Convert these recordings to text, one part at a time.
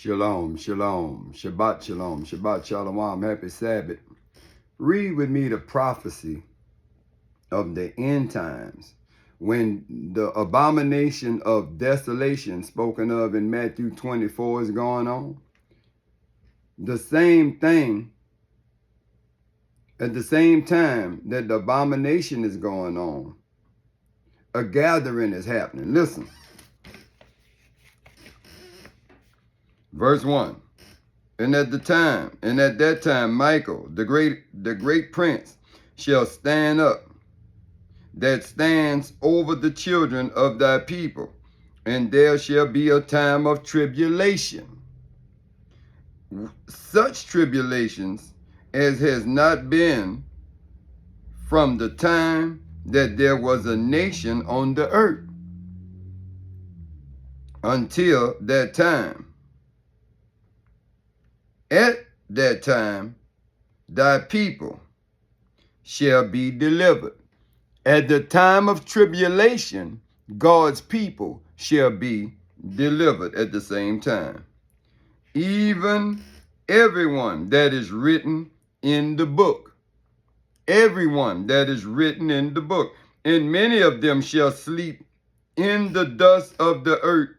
Shalom, shalom, Shabbat shalom, Shabbat shalom, happy Sabbath. Read with me the prophecy of the end times when the abomination of desolation spoken of in Matthew 24 is going on. The same thing, at the same time that the abomination is going on, a gathering is happening. Listen. Verse 1. And at that time, Michael, the great prince, shall stand up, that stands over the children of thy people, and there shall be a time of tribulation, such tribulations as has not been from the time that there was a nation on the earth, until that time. At that time, thy people shall be delivered. At the time of tribulation, God's people shall be delivered at the same time. Even everyone that is written in the book. Everyone that is written in the book. And many of them shall sleep in the dust of the earth.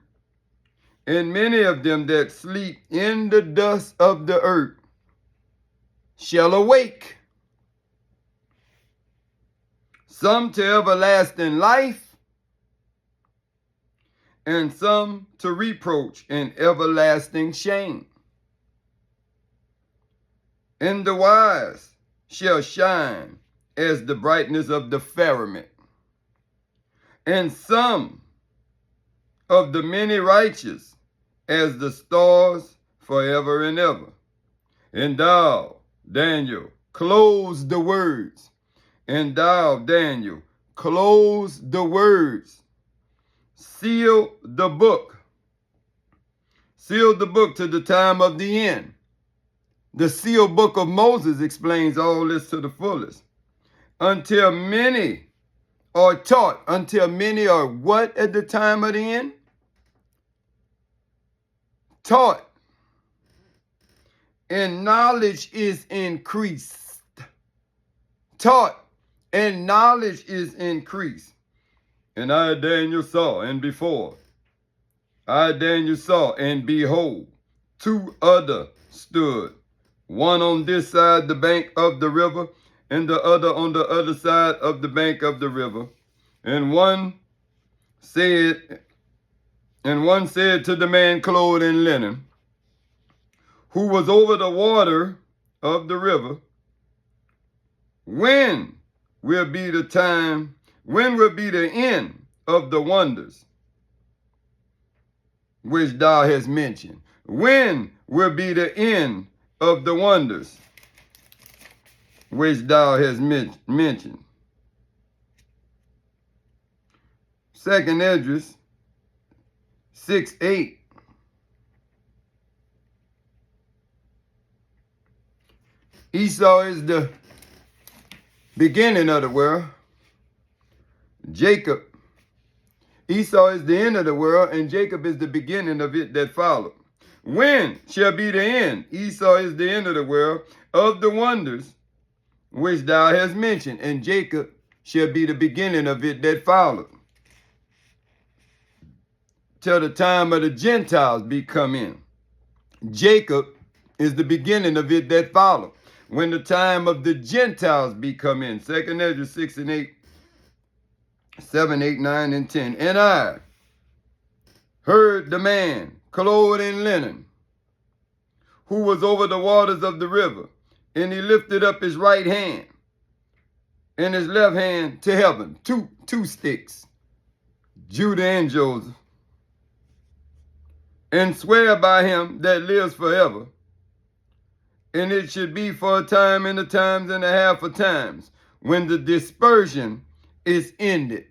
And many of them that sleep in the dust of the earth shall awake. Some to everlasting life, and some to reproach and everlasting shame. And the wise shall shine as the brightness of the firmament. And some of the many righteous as the stars forever and ever. And thou, Daniel, close the words. And thou, Daniel, close the words. Seal the book. Seal the book to the time of the end. The sealed book of Moses explains all this to the fullest. Until many are taught. Until many are what at the time of the end? Taught, and knowledge is increased. Taught, and knowledge is increased. And I, Daniel, saw, and before, I, Daniel, saw, and behold, two other stood, one on this side the bank of the river, and the other on the other side of the bank of the river. And one said to the man clothed in linen, who was over the water of the river, when will be the time, when will be the end of the wonders which thou hast mentioned? When will be the end of the wonders which thou hast mentioned? Second Esdras 6:8. Esau is the beginning of the world. Esau is the end of the world, and Jacob is the beginning of it that followed. When shall be the end? Esau is the end of the world of the wonders which thou hast mentioned, and Jacob shall be the beginning of it that followed. Till the time of the Gentiles be come in. Jacob is the beginning of it that followed. When the time of the Gentiles be come in. 2 Esdras 6 and 8, 7, 8, 9, and 10. And I heard the man clothed in linen, who was over the waters of the river, and he lifted up his right hand and his left hand to heaven. Two sticks, Judah and Joseph, and swear by him that lives forever. And it should be for a time and a times and a half of times, when the dispersion is ended.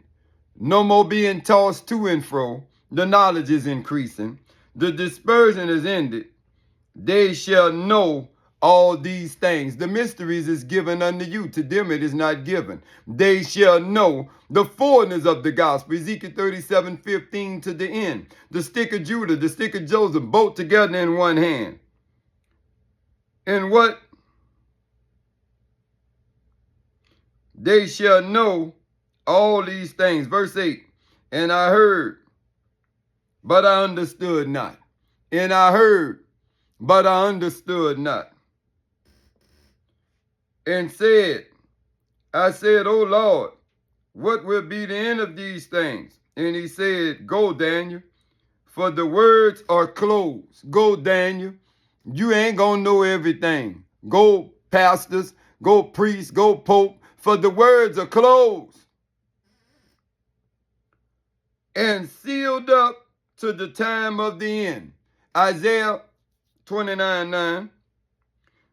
No more being tossed to and fro. The knowledge is increasing. The dispersion is ended. They shall know all these things. The mysteries is given unto you. To them it is not given. They shall know the fullness of the gospel. Ezekiel 37:15 to the end. The stick of Judah, the stick of Joseph, both together in one hand. And what? They shall know all these things. Verse 8. And I heard, but I understood not. And I heard, but I understood not. And I said, O Lord, what will be the end of these things? And he said, go, Daniel, for the words are closed. Go, Daniel. You ain't gonna know everything. Go, pastors, go, priests, go, pope, for the words are closed and sealed up to the time of the end. Isaiah 29:9.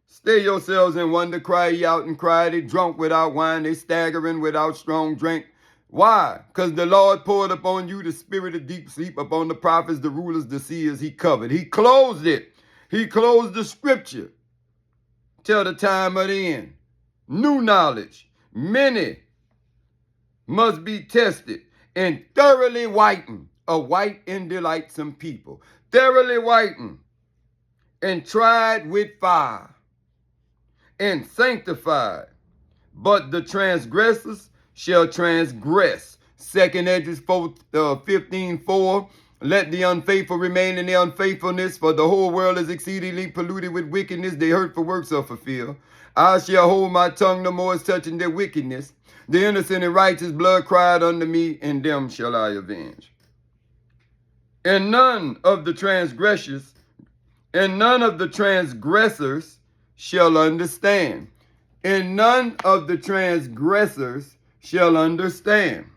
Stay yourselves in wonder, cry ye out and cry. They drunk without wine, they staggering without strong drink. Why? Because the Lord poured upon you the spirit of deep sleep, upon the prophets, the rulers, the seers, he covered. He closed it. He closed the scripture till the time of the end. New knowledge. Many must be tested and thoroughly whitened, a white and delightsome people. Thoroughly whitened and tried with fire and sanctified. But the transgressors shall transgress. 2 Esdras 15:4. Let the unfaithful remain in their unfaithfulness, for the whole world is exceedingly polluted with wickedness. Their hurtful works are fulfilled. I shall hold my tongue no more as touching their wickedness. The innocent and righteous blood cried unto me, and them shall I avenge. And none of the transgressors shall understand. And none of the transgressors shall understand.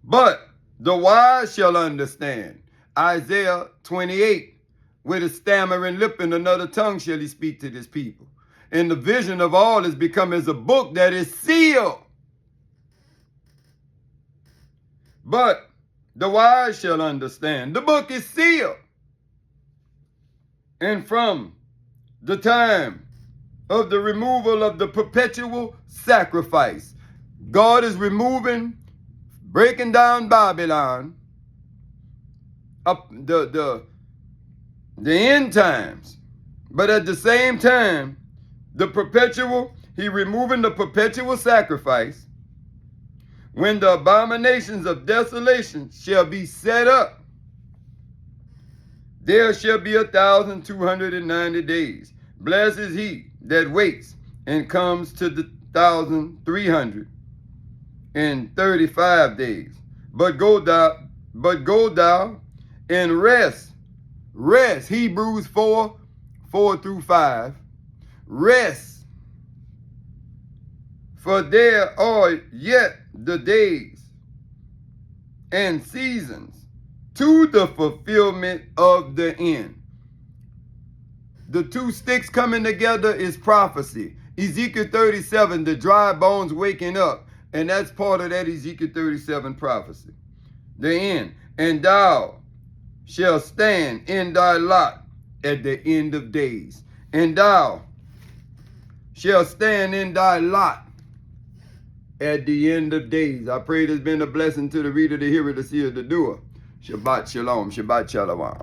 But the wise shall understand. Isaiah 28. With a stammering lip and another tongue shall he speak to this people. And the vision of all is become as a book that is sealed. But the wise shall understand. The book is sealed. And from the time of the removal of the perpetual sacrifice, God is breaking down Babylon, up the end times. But at the same time, he removing the perpetual sacrifice. When the abominations of desolation shall be set up, there shall be 1,290 days. Blessed is he that waits and comes to the 1,335 days. But go thou and rest. Rest. Hebrews 4:4-5. Rest. For there are yet the days and seasons to the fulfillment of the end. The two sticks coming together is prophecy. Ezekiel 37, the dry bones waking up. And that's part of that Ezekiel 37 prophecy. The end. And thou shalt stand in thy lot at the end of days. And thou shalt stand in thy lot at the end of days. I pray it has been a blessing to the reader, the hearer, the seer, the doer. Shabbat shalom. Shabbat shalom.